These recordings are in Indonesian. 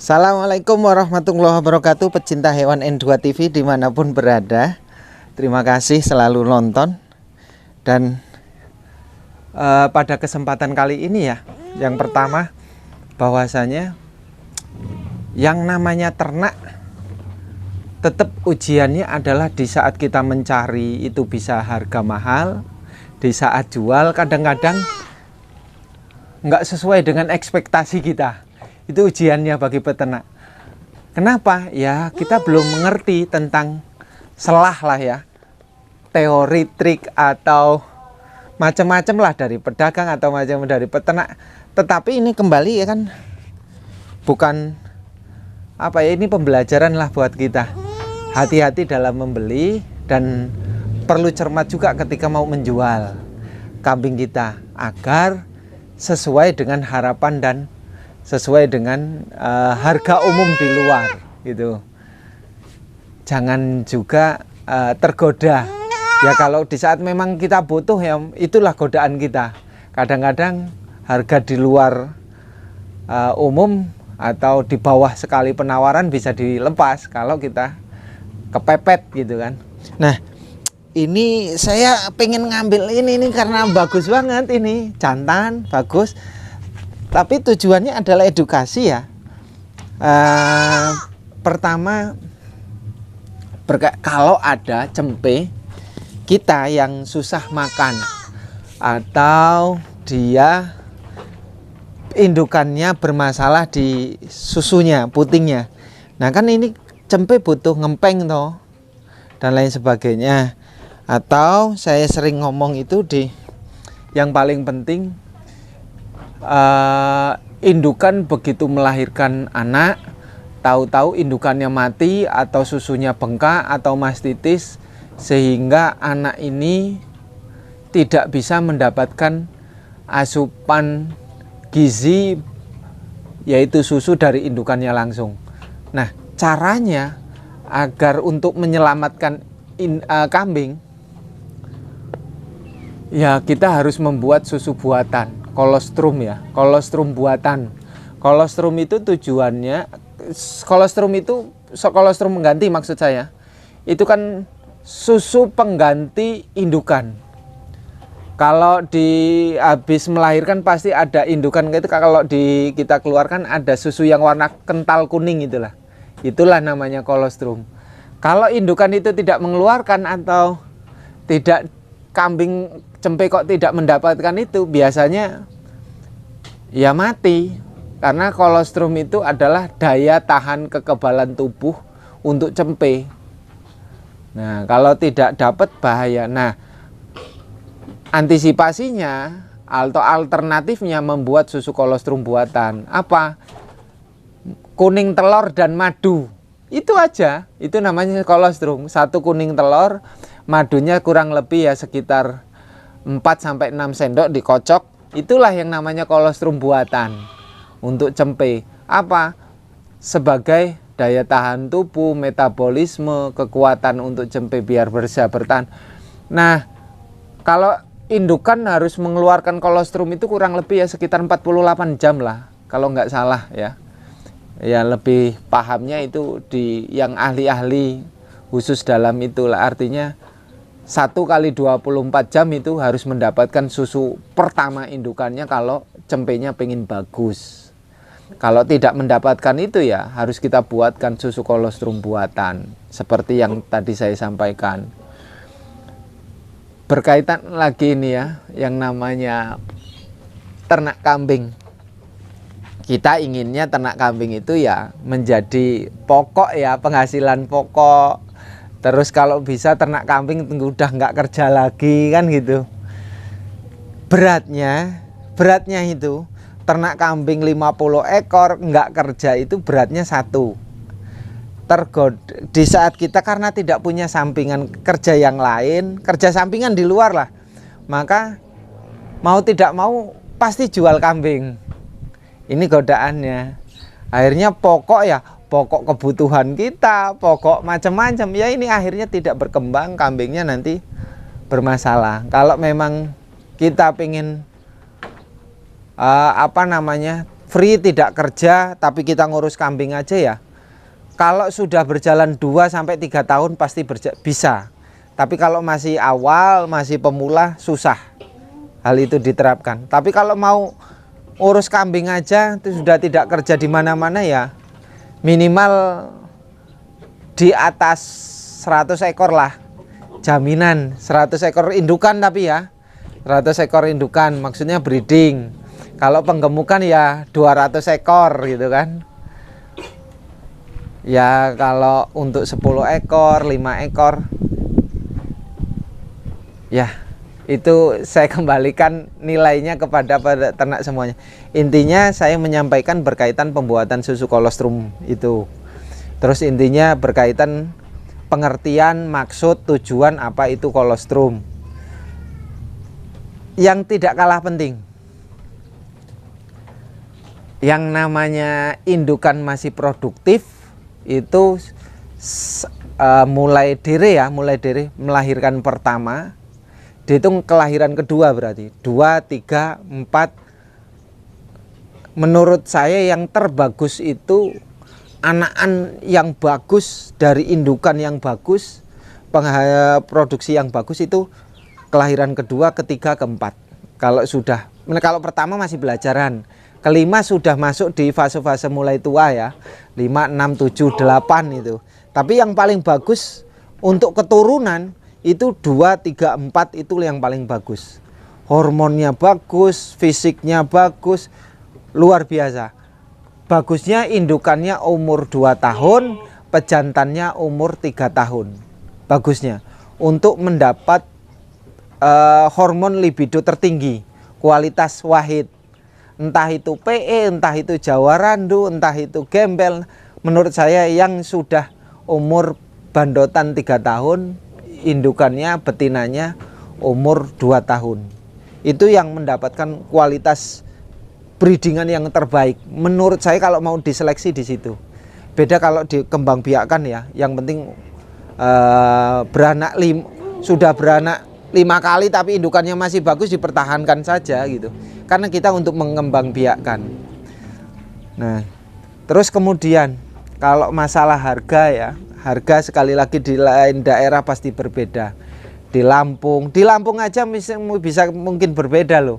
Assalamualaikum warahmatullahi wabarakatuh, pecinta hewan N2 TV dimanapun berada. Terima kasih selalu nonton. Dan pada kesempatan kali ini ya, yang pertama bahwasanya yang namanya ternak tetap ujiannya adalah di saat kita mencari itu bisa harga mahal, di saat jual kadang-kadang nggak sesuai dengan ekspektasi kita. Itu ujiannya bagi peternak. Kenapa? Ya kita belum mengerti tentang selah lah ya, teori trik atau macam-macam lah dari pedagang atau macam dari peternak. Tetapi ini kembali ya kan, bukan apa ya, ini pembelajaran lah buat kita. Hati-hati dalam membeli dan perlu cermat juga ketika mau menjual kambing kita agar sesuai dengan harapan dan sesuai dengan harga umum di luar gitu. Jangan juga tergoda ya, kalau di saat memang kita butuh ya itulah godaan kita. Kadang-kadang harga di luar umum atau di bawah sekali penawaran bisa dilepas kalau kita kepepet gitu kan. Nah ini saya pengen ngambil ini karena bagus banget, ini jantan bagus. Tapi tujuannya adalah edukasi ya. Pertama, kalau ada cempe kita yang susah makan atau dia indukannya bermasalah di susunya, putingnya. Nah kan ini cempe butuh ngempeng toh dan lain sebagainya. Atau saya sering ngomong itu di yang paling penting, indukan begitu melahirkan anak, tahu-tahu indukannya mati atau susunya bengkak atau mastitis, sehingga anak ini tidak bisa mendapatkan asupan gizi yaitu susu dari indukannya langsung. Nah caranya agar untuk menyelamatkan kambing ya, kita harus membuat susu buatan, kolostrum ya, kolostrum buatan. Kolostrum itu tujuannya, kolostrum mengganti maksud saya, itu kan susu pengganti indukan. Kalau habis melahirkan pasti ada indukan itu, kalau kita keluarkan ada susu yang warna kental kuning itulah. Itulah namanya kolostrum. Kalau indukan itu tidak mengeluarkan atau tidak, kambing cempe kok tidak mendapatkan itu, biasanya ya mati. Karena kolostrum itu adalah daya tahan kekebalan tubuh untuk cempe. Nah kalau tidak dapat bahaya. Nah antisipasinya atau alternatifnya membuat susu kolostrum buatan apa? Kuning telur dan madu. Itu aja, itu namanya kolostrum. Satu kuning telur, madunya kurang lebih ya sekitar 4-6 sendok dikocok. Itulah yang namanya kolostrum buatan untuk cempe. Apa? Sebagai daya tahan tubuh, metabolisme, kekuatan untuk cempe biar bisa bertahan. Nah kalau indukan harus mengeluarkan kolostrum itu kurang lebih ya sekitar 48 jam lah, kalau nggak salah ya. Ya lebih pahamnya itu di yang ahli-ahli khusus dalam itulah, artinya 1 kali 24 jam itu harus mendapatkan susu pertama indukannya kalau cempenya pengen bagus. Kalau tidak mendapatkan itu ya harus kita buatkan susu kolostrum buatan seperti yang tadi saya sampaikan. Berkaitan lagi ini ya, yang namanya ternak kambing. Kita inginnya ternak kambing itu ya menjadi pokok ya, penghasilan pokok. Terus kalau bisa ternak kambing udah nggak kerja lagi kan gitu. Beratnya itu ternak kambing 50 ekor nggak kerja itu beratnya 1. Di saat kita karena tidak punya sampingan kerja yang lain, kerja sampingan di luar lah, maka mau tidak mau pasti jual kambing. Ini godaannya. Akhirnya pokok ya, pokok kebutuhan kita, pokok macam-macam ya, ini akhirnya tidak berkembang, kambingnya nanti bermasalah. Kalau memang kita pengen free, tidak kerja, tapi kita ngurus kambing aja ya. Kalau sudah berjalan 2-3 tahun pasti bisa. Tapi kalau masih awal, masih pemula, susah hal itu diterapkan. Tapi kalau mau urus kambing aja, itu sudah tidak kerja di mana-mana ya, minimal di atas 100 ekor lah. Jaminan 100 ekor indukan, tapi ya 100 ekor indukan, maksudnya breeding. Kalau penggemukan ya 200 ekor gitu kan. Ya kalau untuk 10 ekor, 5 ekor, ya itu saya kembalikan nilainya kepada ternak semuanya. Intinya saya menyampaikan berkaitan pembuatan susu kolostrum itu. Terus intinya berkaitan pengertian, maksud, tujuan apa itu kolostrum. Yang tidak kalah penting, yang namanya indukan masih produktif itu mulai dere melahirkan pertama, dihitung kelahiran kedua berarti 2, 3, 4. Menurut saya yang terbagus itu anakan yang bagus dari indukan yang bagus, produksi yang bagus itu kelahiran kedua, ketiga, keempat. Kalau pertama masih belajaran, kelima sudah masuk di fase-fase mulai tua ya, 5, 6, 7, 8 itu. Tapi yang paling bagus untuk keturunan itu 2, 3, 4 itu yang paling bagus. Hormonnya bagus, fisiknya bagus, luar biasa. Bagusnya indukannya umur 2 tahun, pejantannya umur 3 tahun. Bagusnya untuk mendapat hormon libido tertinggi, kualitas wahid. Entah itu PE, entah itu Jawa Randu, entah itu gembel. Menurut saya yang sudah umur bandotan 3 tahun, indukannya, betinanya umur 2 tahun. Itu yang mendapatkan kualitas breedingan yang terbaik. Menurut saya kalau mau diseleksi di situ. Beda kalau dikembangbiakkan ya. Yang penting sudah beranak 5 kali tapi indukannya masih bagus, dipertahankan saja gitu. Karena kita untuk mengembangbiakkan. Nah, terus kemudian kalau masalah harga ya, harga sekali lagi di lain daerah pasti berbeda. Di Lampung aja bisa mungkin berbeda loh.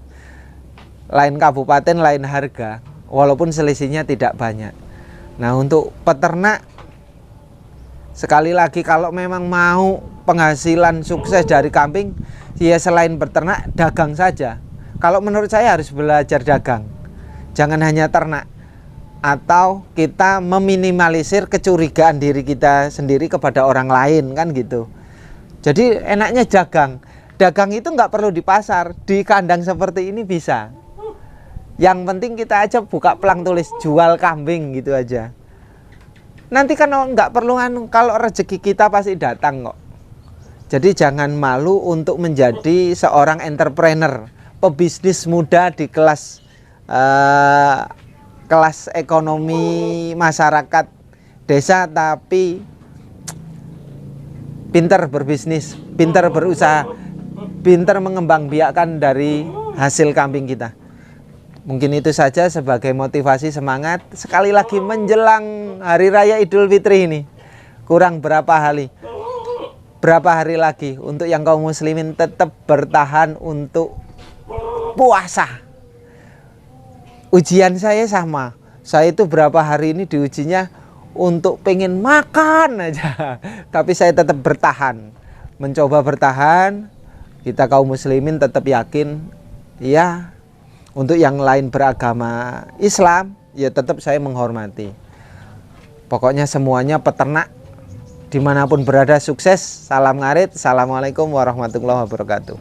Lain kabupaten lain harga, walaupun selisihnya tidak banyak. Nah, untuk peternak sekali lagi kalau memang mau penghasilan sukses dari kambing, ya selain beternak, dagang saja. Kalau menurut saya harus belajar dagang. Jangan hanya ternak. Atau kita meminimalisir kecurigaan diri kita sendiri kepada orang lain kan gitu. Jadi enaknya dagang. Dagang itu nggak perlu di pasar, di kandang seperti ini bisa. Yang penting kita aja buka pelang tulis jual kambing gitu aja. Nanti kan nggak perlu kalau rezeki kita pasti datang kok. Jadi jangan malu untuk menjadi seorang entrepreneur, pebisnis muda di kelas ekonomi masyarakat desa, tapi pintar berbisnis, pintar berusaha, pintar mengembangbiakkan dari hasil kambing kita. Mungkin itu saja sebagai motivasi semangat. Sekali lagi menjelang Hari Raya Idul Fitri ini, kurang berapa hari lagi untuk yang kaum muslimin tetap bertahan untuk puasa. Ujian saya sama. Saya itu berapa hari ini diujinya untuk pengen makan aja. Tapi saya tetap bertahan. Mencoba bertahan. Kita kaum muslimin tetap yakin, ya, untuk yang lain beragama Islam, ya tetap saya menghormati. Pokoknya semuanya peternak dimanapun berada sukses. Salam ngarit. Assalamualaikum warahmatullahi wabarakatuh.